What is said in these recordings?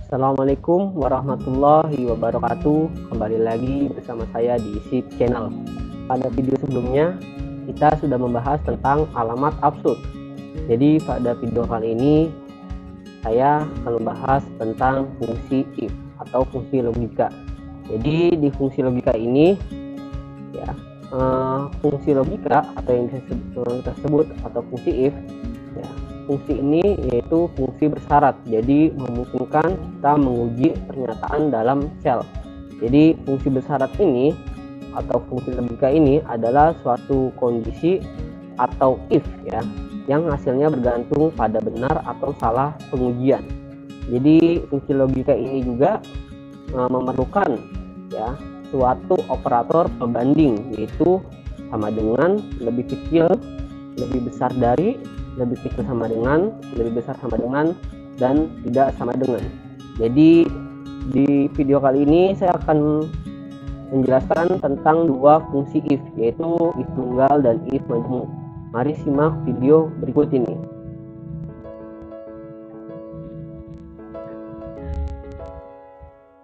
Assalamualaikum warahmatullahi wabarakatuh. Kembali lagi bersama saya di SIP Channel. Pada video sebelumnya kita sudah membahas tentang alamat absurd. Jadi pada video kali ini saya akan membahas tentang fungsi if atau fungsi logika. Jadi di fungsi logika ini ya, fungsi logika atau yang disebut atau fungsi if ya, fungsi ini yaitu fungsi bersyarat, jadi memungkinkan kita menguji pernyataan dalam sel. Jadi fungsi bersyarat ini atau fungsi logika ini adalah suatu kondisi atau if ya, yang hasilnya bergantung pada benar atau salah pengujian. Jadi fungsi logika ini juga memerlukan ya suatu operator pembanding, yaitu sama dengan, lebih kecil, lebih besar dari, lebih kecil sama dengan, lebih besar sama dengan, dan tidak sama dengan. Jadi di video kali ini saya akan menjelaskan tentang dua fungsi if, yaitu if tunggal dan if majmuk. Mari simak video berikut ini.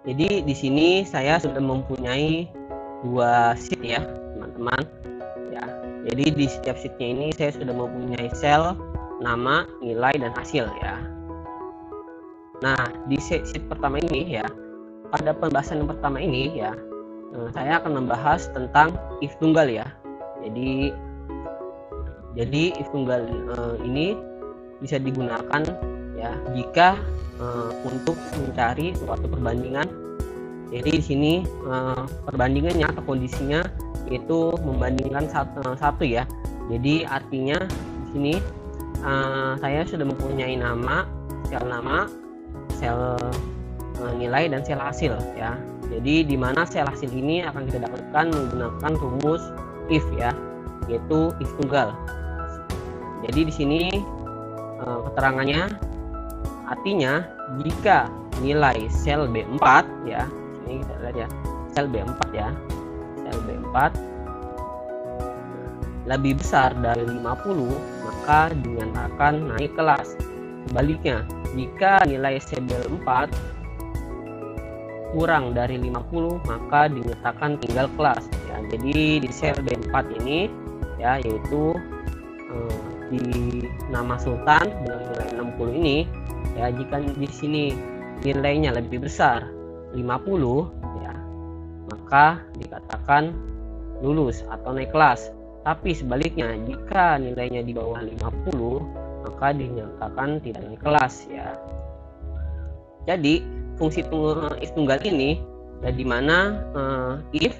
Jadi di sini saya sudah mempunyai dua sheet ya teman-teman ya. Jadi di setiap sheetnya ini saya sudah mempunyai sel, nama, nilai, dan hasil ya. Nah di sheet pertama ini ya, pada pembahasan yang pertama ini ya, saya akan membahas tentang if tunggal ya. Jadi if tunggal ini bisa digunakan ya jika untuk mencari suatu perbandingan. Jadi di sini perbandingannya atau kondisinya itu membandingkan satu ya. Jadi artinya di sini saya sudah mempunyai nama, sel nilai, dan sel hasil ya. Jadi di mana sel hasil ini akan kita dapatkan menggunakan rumus if ya, yaitu if tunggal. Jadi di sini keterangannya artinya jika nilai sel B4 ya, ini kita lihat ya, sel B4 ya, sel B4 lebih besar dari 50 maka dinyatakan naik kelas. Sebaliknya jika nilai sel B4 kurang dari 50 maka dinyatakan tinggal kelas ya. Jadi di sel B4 ini ya, yaitu di nama Sultan dengan nilai 60 ini ya, jika di sini nilainya lebih besar 50 ya, maka dikatakan lulus atau naik kelas. Tapi sebaliknya jika nilainya di bawah 50 maka dinyatakan tidak naik kelas ya. Jadi fungsi if tunggal ini ya, di mana if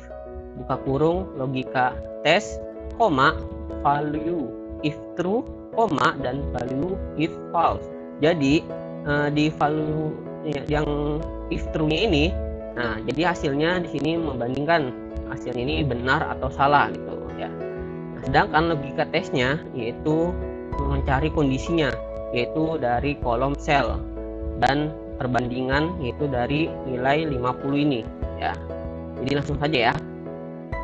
buka kurung logika tes, koma value if true, koma dan value if false. Jadi di value yang if true-nya ini, nah jadi hasilnya di sini membandingkan hasilnya ini benar atau salah gitu ya. Nah, sedangkan logika tesnya yaitu mencari kondisinya, yaitu dari kolom sel, dan perbandingan yaitu dari nilai 50 ini ya. Jadi langsung saja ya.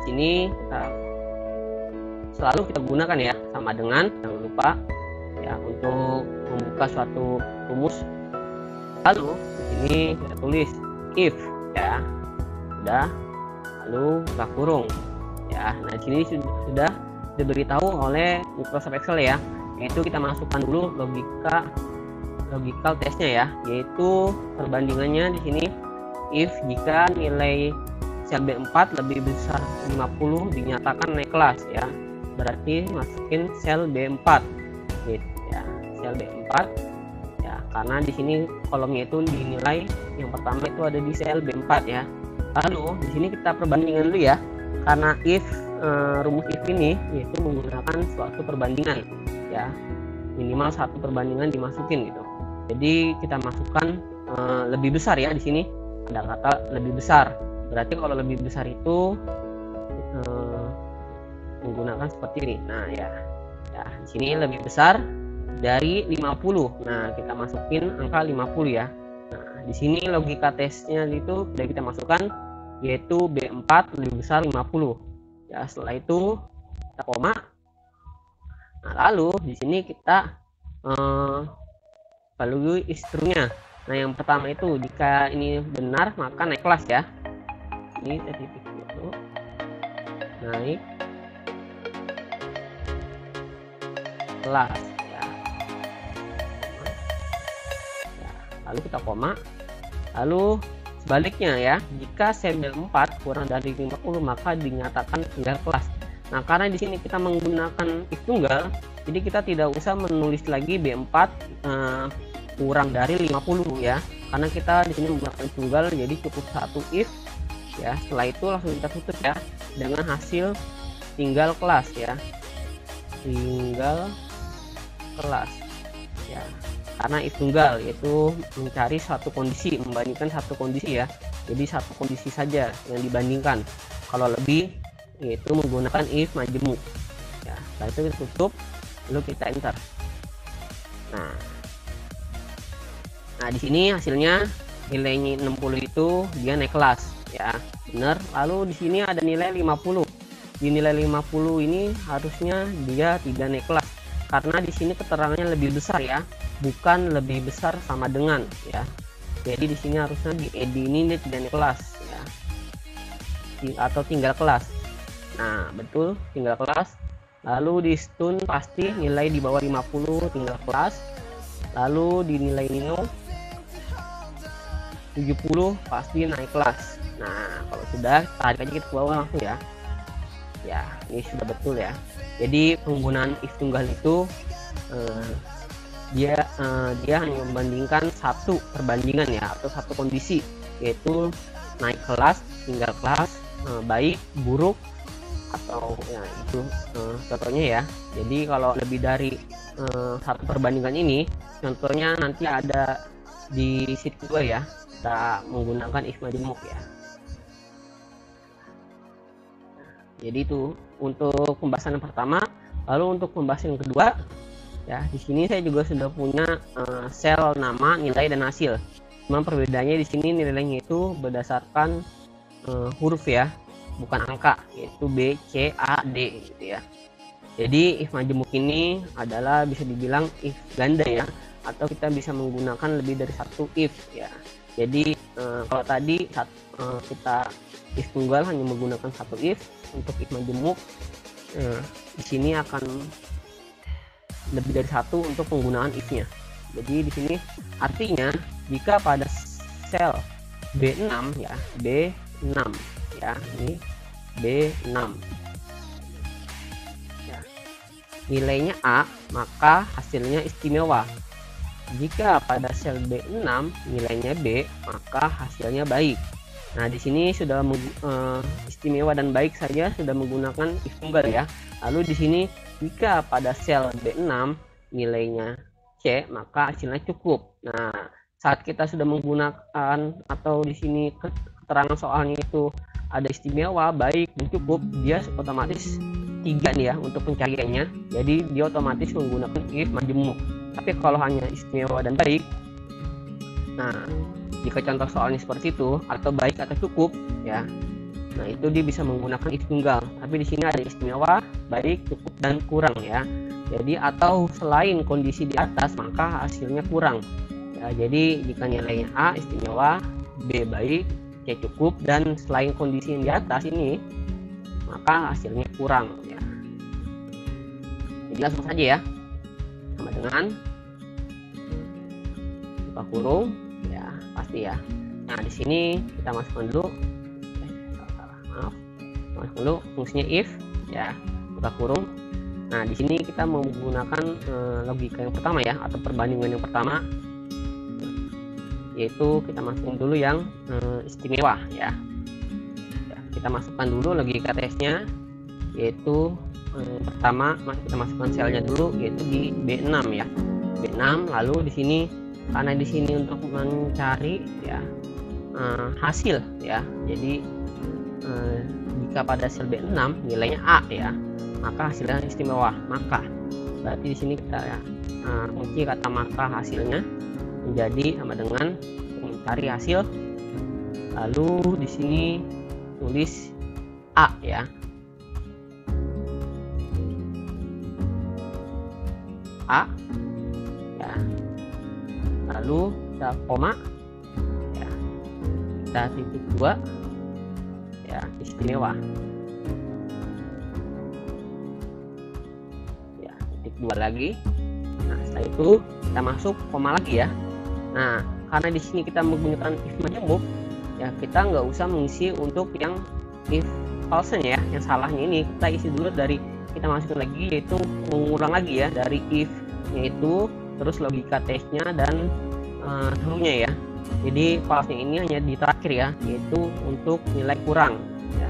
Sini selalu kita gunakan ya sama dengan, jangan lupa ya untuk membuka suatu rumus. Lalu ini kita tulis if ya, sudah, lalu buka kurung ya. Nah di sini sudah diberitahu oleh Microsoft Excel ya, yaitu kita masukkan dulu logical testnya ya, yaitu perbandingannya di sini if jika nilai sel B4 lebih besar 50 dinyatakan naik kelas ya. Berarti masukin sel B4 gitu ya, sel B4 ya, karena di sini kolomnya itu dinilai yang pertama itu ada di sel B4 ya. Lalu di sini kita perbandingan dulu ya, karena if rumus if ini yaitu menggunakan suatu perbandingan ya, minimal satu perbandingan dimasukin gitu. Jadi kita masukkan lebih besar ya, di sini ada kata lebih besar. Berarti kalau lebih besar itu menggunakan seperti ini. Nah ya, di sini lebih besar dari 50. Nah kita masukin angka 50 ya. Nah di sini logika tesnya itu sudah kita masukkan, yaitu B4 lebih besar 50 ya. Setelah itu kita koma. Nah lalu di sini kita value is true-nya. Nah, yang pertama itu jika ini benar maka naik kelas ya. Ini titik itu naik kelas ya. Lalu kita koma. Lalu sebaliknya ya, jika sel B4 kurang dari 50 maka dinyatakan tinggal kelas. Nah, karena di sini kita menggunakan if tunggal, jadi kita tidak usah menulis lagi B4 kurang dari 50 ya. Karena kita di sini menggunakan if tunggal, jadi cukup satu if ya. Setelah itu langsung kita tutup ya dengan hasil tinggal kelas ya. Tinggal kelas ya. Karena if tunggal yaitu mencari satu kondisi, membandingkan satu kondisi ya. Jadi satu kondisi saja yang dibandingkan. Kalau lebih yaitu menggunakan if majemuk ya. Setelah itu kita tutup, lalu kita enter. Nah di sini hasilnya nilainya 60 itu dia naik kelas ya, benar. Lalu di sini ada nilai 50. Di nilai 50 ini harusnya dia tidak naik kelas karena di sini keterangannya lebih besar ya, bukan lebih besar sama dengan ya. Jadi di sini harusnya di ed ini dia tidak naik kelas ya, atau tinggal kelas. Nah betul, tinggal kelas. Lalu di stun pasti nilai di bawah 50 tinggal kelas. Lalu di nilai nino 70 pasti naik kelas. Nah kalau sudah, tarik aja kita ke bawah langsung ya. Ya ini sudah betul ya. Jadi penggunaan if tunggal itu dia hanya membandingkan satu perbandingan ya, atau satu kondisi, yaitu naik kelas, tinggal kelas, baik, buruk, atau ya itu contohnya ya. Jadi kalau lebih dari satu perbandingan ini, contohnya nanti ada di sheet kedua ya, kita menggunakan if majemuk ya. Jadi itu untuk pembahasan yang pertama. Lalu untuk pembahasan yang kedua ya, di sini saya juga sudah punya sel nama, nilai, dan hasil. Cuma perbedaannya di sini nilainya itu berdasarkan huruf ya, bukan angka, yaitu B, C, A, D gitu ya. Jadi if majemuk ini adalah bisa dibilang if ganda ya, atau kita bisa menggunakan lebih dari satu if ya. Jadi kalau tadi kita if tunggal hanya menggunakan satu if, untuk if majemuk di sini akan lebih dari satu untuk penggunaan if-nya. Jadi di sini artinya jika pada sel B6 ya, B6 ya, ini B6 ya, nilainya A, maka hasilnya istimewa. Jika pada sel B6 nilainya B, maka hasilnya baik. Nah di sini sudah istimewa dan baik saja sudah menggunakan if tunggal ya. Lalu di sini jika pada sel B6 nilainya C, maka hasilnya cukup. Nah saat kita sudah menggunakan, atau di sini keterangan soalnya itu ada istimewa, baik, dan cukup, dia otomatis 3 nih ya untuk pencariannya. Jadi dia otomatis menggunakan if majemuk. Tapi kalau hanya istimewa dan baik, nah jika contoh soalnya seperti itu, atau baik atau cukup ya, nah itu dia bisa menggunakan if tunggal. Tapi di sini ada istimewa, baik, cukup, dan kurang ya. Jadi atau selain kondisi di atas maka hasilnya kurang ya. Jadi jika nilainya A istimewa, B baik, C cukup, dan selain kondisi yang di atas ini maka hasilnya kurang ya. Jadi langsung saja ya, sama dengan buka kurung ya, pasti ya. Nah di sini kita masukkan dulu, masukkan dulu fungsinya if ya, buka kurung. Nah di sini kita menggunakan logika yang pertama ya, atau perbandingan yang pertama, yaitu kita masukkan dulu yang istimewa ya. Kita masukkan dulu logika tesnya, yaitu pertama kita masukkan selnya dulu, yaitu di B6 ya, B6. Lalu di sini karena di sini untuk mencari ya hasil ya, jadi jika pada sel B6 nilainya A ya, maka hasilnya istimewa. Maka berarti di sini kita ya, kunci kata maka hasilnya menjadi sama dengan mencari hasil. Lalu di sini tulis A ya, A ya. Lalu kita koma, ya, kita titik 2, ya, istimewa, ya, titik 2 lagi. Nah, setelah itu kita masuk koma lagi ya. Nah, karena di sini kita menggunakan if majemuk, ya kita nggak usah mengisi untuk yang if false-nya ya, yang salahnya ini kita isi dulu dari, kita masukin lagi, yaitu mengulang lagi ya dari if-nya itu, terus logika tesnya dan true-nya ya. Jadi false-nya ini hanya di terakhir ya, yaitu untuk nilai kurang ya.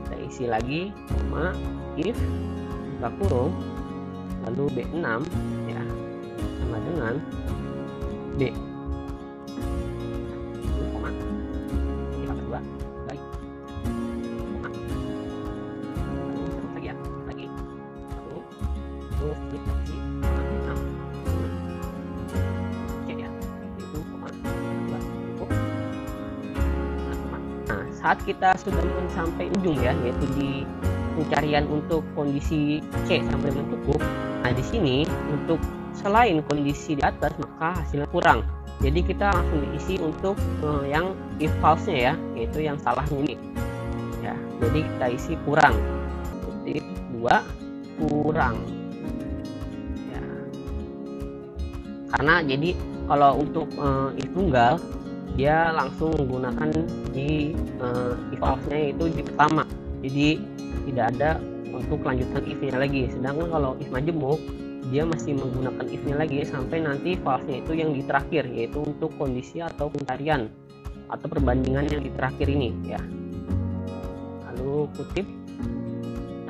Kita isi lagi koma if buka kurung lalu B6 ya sama dengan B koma kita kedua baik koma lagi ya lagi lalu terus klik lagi koma 6 oke ya itu koma kedua cukup. Nah, saat kita sudah sampai ujung ya, yaitu di pencarian untuk kondisi C sampai dengan cukup. Nah, di sini untuk selain kondisi di atas maka hasilnya kurang. Jadi kita langsung diisi untuk yang if false-nya ya, yaitu yang salahnya ini. Ya, jadi kita isi kurang. Titik 2 kurang. Ya. Karena jadi kalau untuk if tunggal dia langsung menggunakan di if false-nya itu di pertama. Jadi tidak ada untuk lanjutan if-nya lagi. Sedangkan kalau if majemuk dia masih menggunakan if-nya lagi sampai nanti false-nya itu yang di terakhir, yaitu untuk kondisi atau pencarian atau perbandingan yang di terakhir ini ya. Lalu kutip.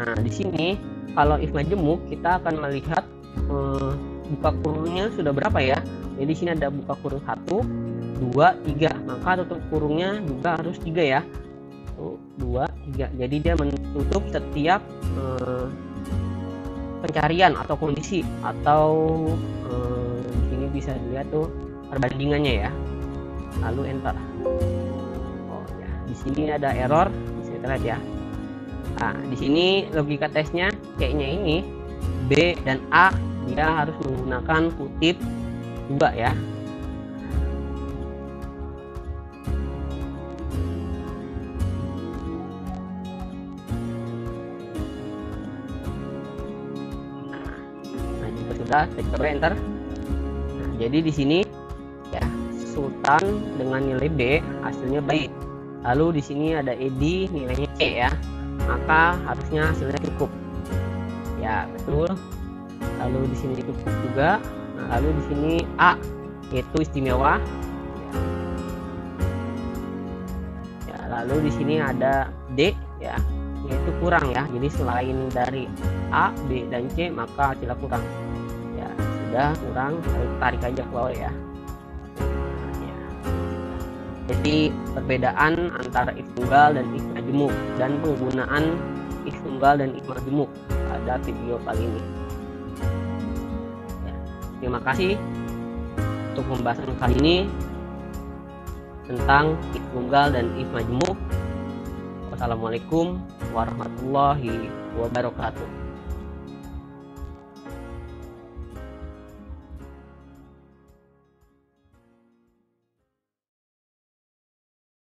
Nah, di sini kalau if majemuk kita akan melihat buka kurungnya sudah berapa ya. Jadi di sini ada buka kurung 1, 2, 3, maka tutup kurungnya juga harus 3 ya. 2, 3. Jadi dia menutup setiap pencarian atau kondisi, atau di sini bisa dilihat tuh perbandingannya ya. Lalu enter. Oh ya, di sini ada error, bisa lihat ya. Nah, di sini logika tesnya C-nya ini B dan A dia harus menggunakan kutip 2 ya. Sudah, saya coba enter. Nah, jadi di sini ya Sultan dengan nilai B hasilnya baik. Lalu di sini ada Edi nilainya C ya, maka harusnya hasilnya cukup. Ya betul. Lalu di sini cukup juga. Nah, lalu di sini A yaitu istimewa. Ya, lalu di sini ada D ya, yaitu kurang ya. Jadi selain dari A, B dan C maka hasilnya kurang. Sudah kurang, tarik aja ke bawah ya. Ya. Jadi perbedaan antara if tunggal dan if majemuk dan penggunaan if tunggal dan if majemuk pada video kali ini. Ya. Terima kasih untuk pembahasan kali ini tentang if tunggal dan if majemuk. Wassalamualaikum warahmatullahi wabarakatuh.